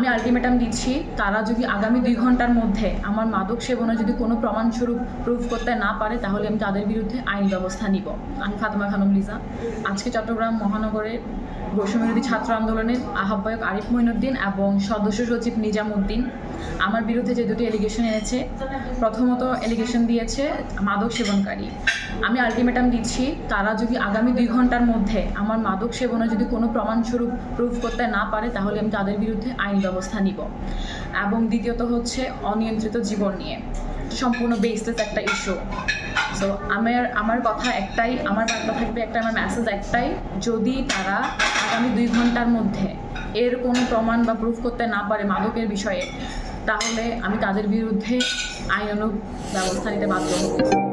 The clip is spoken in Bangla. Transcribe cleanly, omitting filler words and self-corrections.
আমি আলটিমেটাম দিচ্ছি, তারা যদি আগামী 2 ঘন্টার মধ্যে আমার মাদক সেবনে যদি কোনো প্রমাণস্বরূপ প্রুভ করতে না পারে, তাহলে আমি তাদের বিরুদ্ধে আইনি ব্যবস্থা নিব। আমি ফাতেমা খানম লিজা, আজকে চট্টগ্রাম মহানগরের বৈষম্যবিরোধী ছাত্র আন্দোলনের আহ্বায়ক আরিফ মঈনুদ্দিন এবং সদস্য সচিব নিজামুদ্দিন আমার বিরুদ্ধে যে দুটি এলিগেশন এনেছে, প্রথমত এলিগেশন দিয়েছে মাদক সেবনকারী। আমি আলটিমেটাম দিচ্ছি, তারা যদি আগামী 2 ঘন্টার মধ্যে আমার মাদক সেবনে যদি কোনো প্রমাণস্বরূপ প্রুভ করতে না পারে, তাহলে আমি তাদের বিরুদ্ধে আইনি ব্যবস্থা নিব। এবং দ্বিতীয়ত হচ্ছে অনিয়ন্ত্রিত জীবন নিয়ে, সম্পূর্ণ বেসলেস একটা ইস্যু। সো আমার কথা একটাই, আমার বার্তা থাকবে একটা, আমার মেসেজ একটাই, যদি তারা আগামী 2 ঘন্টার মধ্যে এর কোনো প্রমাণ বা প্রুফ করতে না পারে মাদকের বিষয়ে, তাহলে আমি তাদের বিরুদ্ধে আইনানুগ ব্যবস্থা নিতে বাধ্য হব।